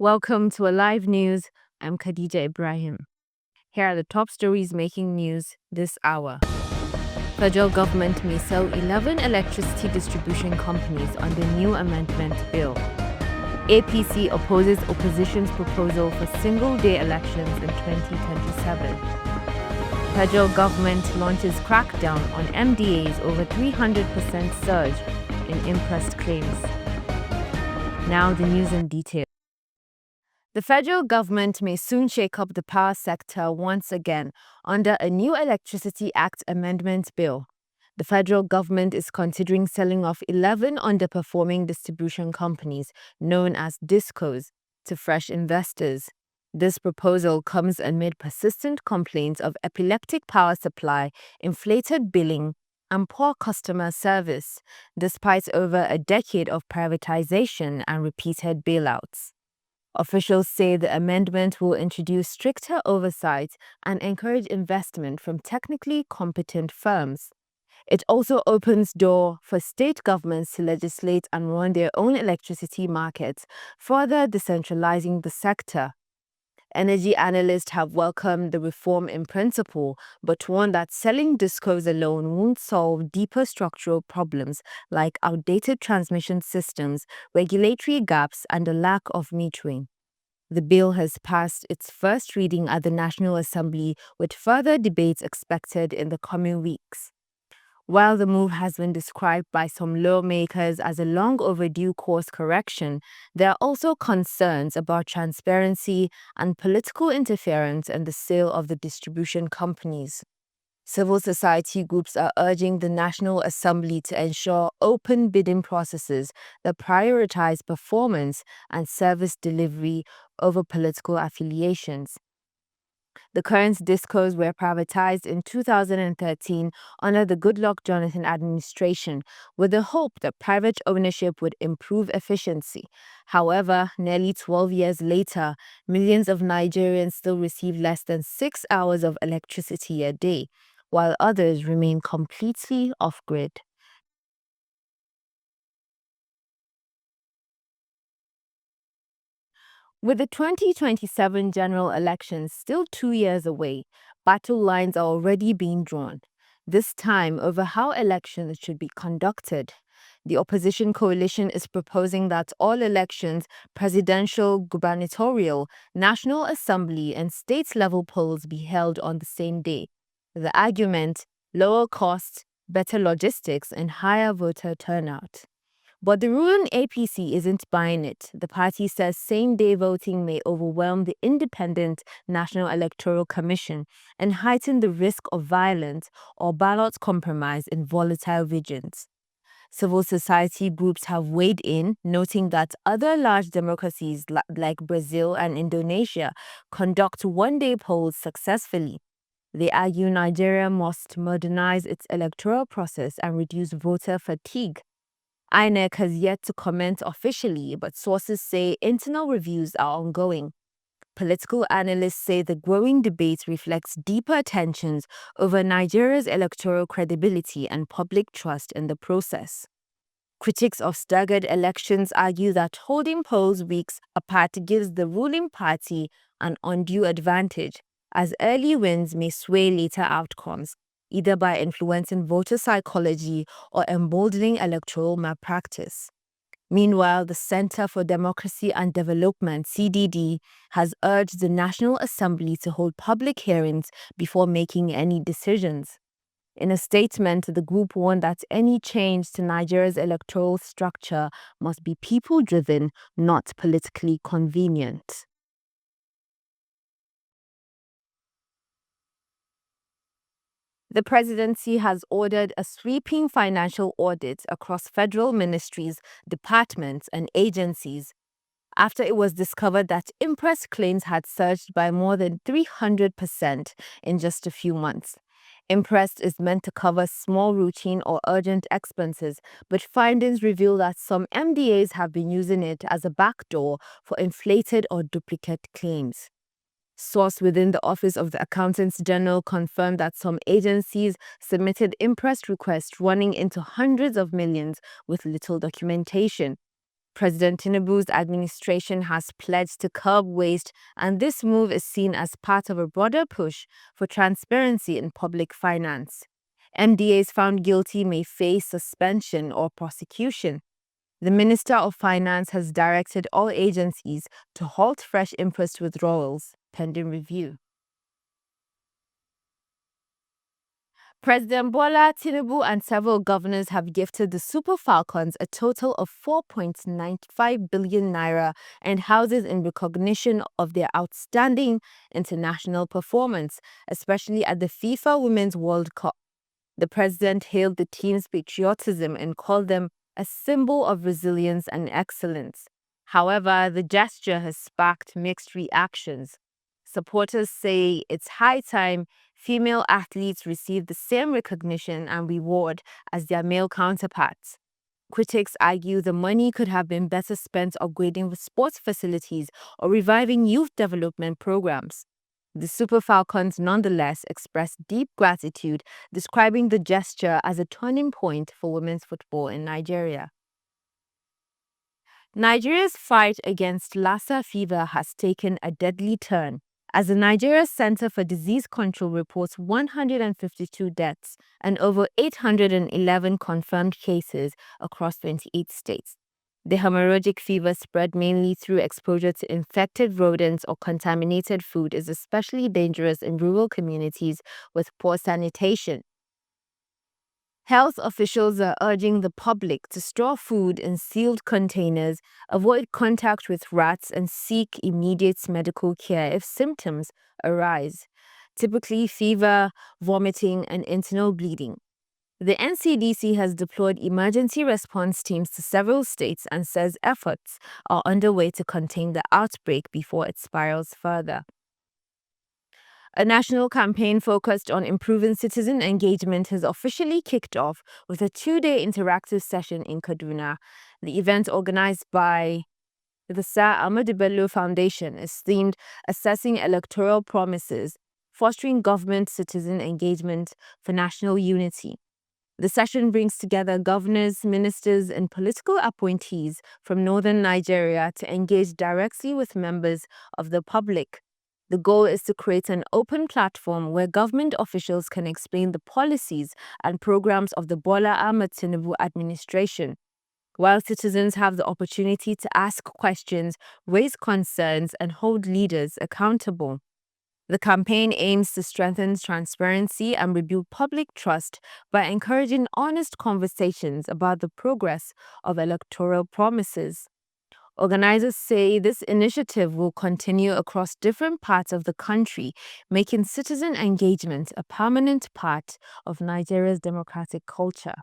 Welcome to Alive News. I'm Khadija Ibrahim. Here are the top stories making news this hour. Federal government may sell 11 electricity distribution companies under new amendment bill. APC opposes opposition's proposal for single-day elections in 2027. Federal government launches crackdown on MDAs over 300% surge in impressed claims. Now the news in detail. The federal government may soon shake up the power sector once again under a new Electricity Act amendment bill. The federal government is considering selling off 11 underperforming distribution companies, known as DISCOs, to fresh investors. This proposal comes amid persistent complaints of epileptic power supply, inflated billing, and poor customer service, despite over a decade of privatization and repeated bailouts. Officials say the amendment will introduce stricter oversight and encourage investment from technically competent firms. It also opens door for state governments to legislate and run their own electricity markets, further decentralizing the sector. Energy analysts have welcomed the reform in principle, but warn that selling DISCOs alone won't solve deeper structural problems like outdated transmission systems, regulatory gaps, and a lack of metering. The bill has passed its first reading at the National Assembly, with further debates expected in the coming weeks. While the move has been described by some lawmakers as a long overdue course correction, there are also concerns about transparency and political interference in the sale of the distribution companies. Civil society groups are urging the National Assembly to ensure open bidding processes that prioritize performance and service delivery over political affiliations. The current DISCOs were privatized in 2013 under the Goodluck Jonathan administration, with the hope that private ownership would improve efficiency. However, nearly 12 years later, millions of Nigerians still receive less than 6 hours of electricity a day, while others remain completely off-grid. With the 2027 general elections still 2 years away, battle lines are already being drawn, this time over how elections should be conducted. The opposition coalition is proposing that all elections, presidential, gubernatorial, National Assembly, and state-level polls be held on the same day. The argument: lower costs, better logistics, and higher voter turnout. But the ruling APC isn't buying it. The party says same-day voting may overwhelm the independent National Electoral Commission and heighten the risk of violence or ballot compromise in volatile regions. Civil society groups have weighed in, noting that other large democracies like Brazil and Indonesia conduct one-day polls successfully. They argue Nigeria must modernize its electoral process and reduce voter fatigue. INEC has yet to comment officially, but sources say internal reviews are ongoing. Political analysts say the growing debate reflects deeper tensions over Nigeria's electoral credibility and public trust in the process. Critics of staggered elections argue that holding polls weeks apart gives the ruling party an undue advantage, as early wins may sway later outcomes, either by influencing voter psychology or emboldening electoral malpractice. Meanwhile, the Center for Democracy and Development, CDD, has urged the National Assembly to hold public hearings before making any decisions. In a statement, the group warned that any change to Nigeria's electoral structure must be people-driven, not politically convenient. The presidency has ordered a sweeping financial audit across federal ministries, departments, and agencies after it was discovered that impressed claims had surged by more than 300% in just a few months. Impressed is meant to cover small routine or urgent expenses, but findings reveal that some MDAs have been using it as a backdoor for inflated or duplicate claims. Source within the Office of the Accountants General confirmed that some agencies submitted impressed requests running into hundreds of millions with little documentation. President Tinubu's administration has pledged to curb waste, and this move is seen as part of a broader push for transparency in public finance. MDAs found guilty may face suspension or prosecution. The Minister of Finance has directed all agencies to halt fresh interest withdrawals pending review. President Bola Tinubu and several governors have gifted the Super Falcons a total of 4.95 billion naira and houses in recognition of their outstanding international performance, especially at the FIFA Women's World Cup. The president hailed the team's patriotism and called them a symbol of resilience and excellence. However, the gesture has sparked mixed reactions. Supporters say it's high time female athletes receive the same recognition and reward as their male counterparts. Critics argue the money could have been better spent upgrading sports facilities or reviving youth development programs. The Super Falcons nonetheless expressed deep gratitude, describing the gesture as a turning point for women's football in Nigeria. Nigeria's fight against Lassa fever has taken a deadly turn, as the Nigeria Center for Disease Control reports 152 deaths and over 811 confirmed cases across 28 states. The hemorrhagic fever spread mainly through exposure to infected rodents or contaminated food is especially dangerous in rural communities with poor sanitation. Health officials are urging the public to store food in sealed containers, avoid contact with rats, and seek immediate medical care if symptoms arise, typically fever, vomiting, and internal bleeding. The NCDC has deployed emergency response teams to several states and says efforts are underway to contain the outbreak before it spirals further. A national campaign focused on improving citizen engagement has officially kicked off with a 2-day interactive session in Kaduna. The event, organized by the Sir Ahmadu Bello Foundation, is themed Assessing Electoral Promises, Fostering Government-Citizen Engagement for National Unity. The session brings together governors, ministers, and political appointees from northern Nigeria to engage directly with members of the public. The goal is to create an open platform where government officials can explain the policies and programs of the Bola Ahmed Tinubu administration, while citizens have the opportunity to ask questions, raise concerns, and hold leaders accountable. The campaign aims to strengthen transparency and rebuild public trust by encouraging honest conversations about the progress of electoral promises. Organizers say this initiative will continue across different parts of the country, making citizen engagement a permanent part of Nigeria's democratic culture.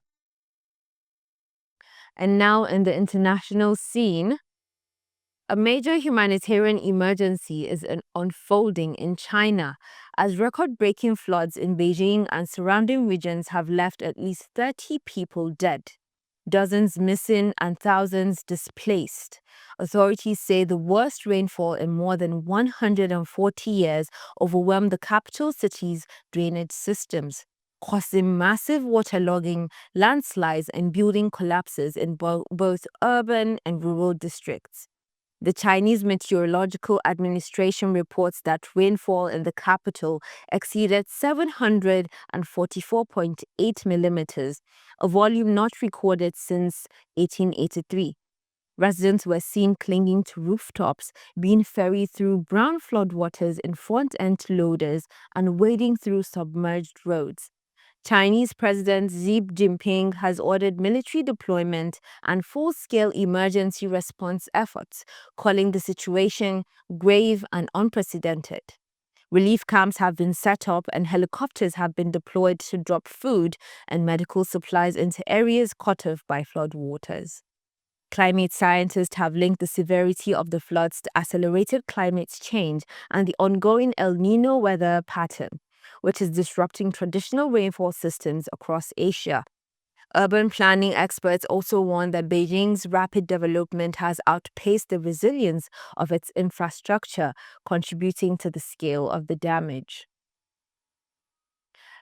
And now in the international scene, a major humanitarian emergency is unfolding in China as record-breaking floods in Beijing and surrounding regions have left at least 30 people dead, dozens missing, and thousands displaced. Authorities say the worst rainfall in more than 140 years overwhelmed the capital city's drainage systems, causing massive waterlogging, landslides, and building collapses in both urban and rural districts. The Chinese Meteorological Administration reports that rainfall in the capital exceeded 744.8 millimeters, a volume not recorded since 1883. Residents were seen clinging to rooftops, being ferried through brown floodwaters in front-end loaders, and wading through submerged roads. Chinese President Xi Jinping has ordered military deployment and full-scale emergency response efforts, calling the situation grave and unprecedented. Relief camps have been set up and helicopters have been deployed to drop food and medical supplies into areas cut off by floodwaters. Climate scientists have linked the severity of the floods to accelerated climate change and the ongoing El Niño weather pattern, which is disrupting traditional rainfall systems across Asia. Urban planning experts also warn that Beijing's rapid development has outpaced the resilience of its infrastructure, contributing to the scale of the damage.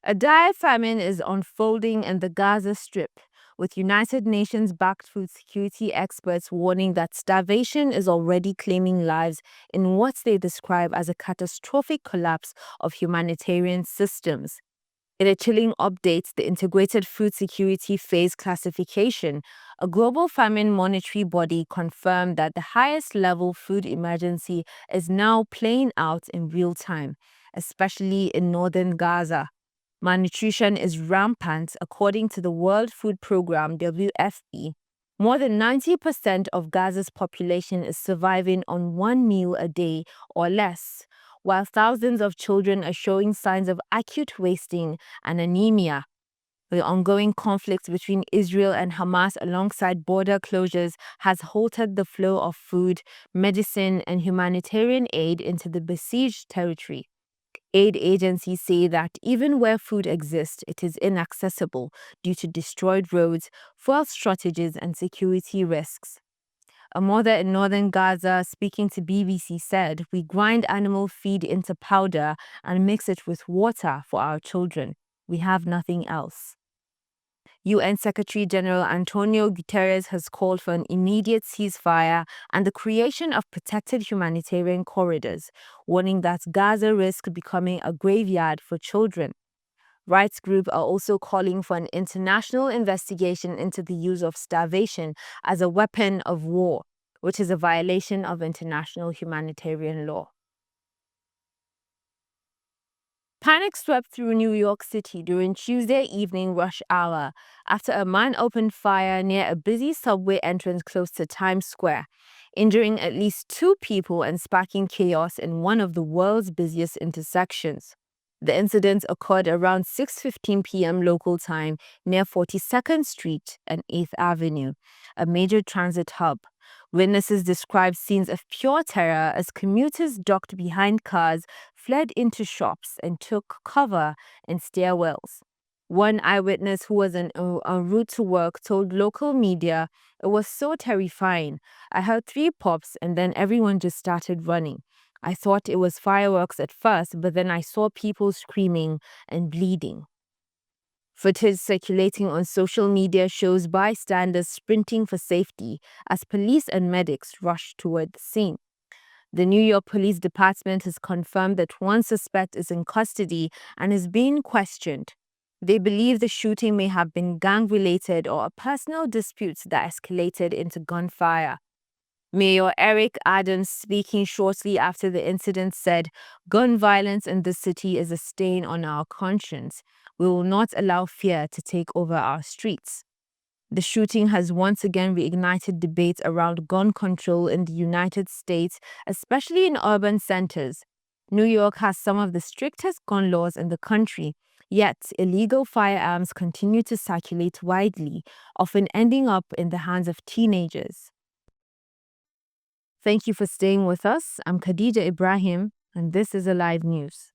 A dire famine is unfolding in the Gaza Strip, with United Nations-backed food security experts warning that starvation is already claiming lives in what they describe as a catastrophic collapse of humanitarian systems. In a chilling update, the Integrated Food Security Phase Classification, a global famine monitoring body, confirmed that the highest level food emergency is now playing out in real time, especially in northern Gaza. Malnutrition is rampant, according to the World Food Programme (WFP). More than 90% of Gaza's population is surviving on one meal a day or less, while thousands of children are showing signs of acute wasting and anemia. The ongoing conflict between Israel and Hamas, alongside border closures, has halted the flow of food, medicine, and humanitarian aid into the besieged territory. Aid agencies say that even where food exists, it is inaccessible due to destroyed roads, fuel shortages, and security risks. A mother in northern Gaza, speaking to BBC, said, "We grind animal feed into powder and mix it with water for our children. We have nothing else." UN Secretary-General Antonio Guterres has called for an immediate ceasefire and the creation of protected humanitarian corridors, warning that Gaza risks becoming a graveyard for children. Rights groups are also calling for an international investigation into the use of starvation as a weapon of war, which is a violation of international humanitarian law. Panic swept through New York City during Tuesday evening rush hour after a man opened fire near a busy subway entrance close to Times Square, injuring at least 2 people and sparking chaos in one of the world's busiest intersections. The incident occurred around 6:15 p.m. local time near 42nd Street and 8th Avenue, a major transit hub. Witnesses described scenes of pure terror as commuters ducked behind cars, fled into shops, and took cover in stairwells. One eyewitness who was en route to work told local media, "It was so terrifying. I heard 3 pops and then everyone just started running. I thought it was fireworks at first, but then I saw people screaming and bleeding." Footage circulating on social media shows bystanders sprinting for safety as police and medics rushed toward the scene. The New York Police Department has confirmed that one suspect is in custody and is being questioned. They believe the shooting may have been gang-related or a personal dispute that escalated into gunfire. Mayor Eric Adams, speaking shortly after the incident, said, "Gun violence in the city is a stain on our conscience. We will not allow fear to take over our streets." The shooting has once again reignited debates around gun control in the United States, especially in urban centers. New York has some of the strictest gun laws in the country, yet illegal firearms continue to circulate widely, often ending up in the hands of teenagers. Thank you for staying with us. I'm Khadija Ibrahim, and this is Alive News.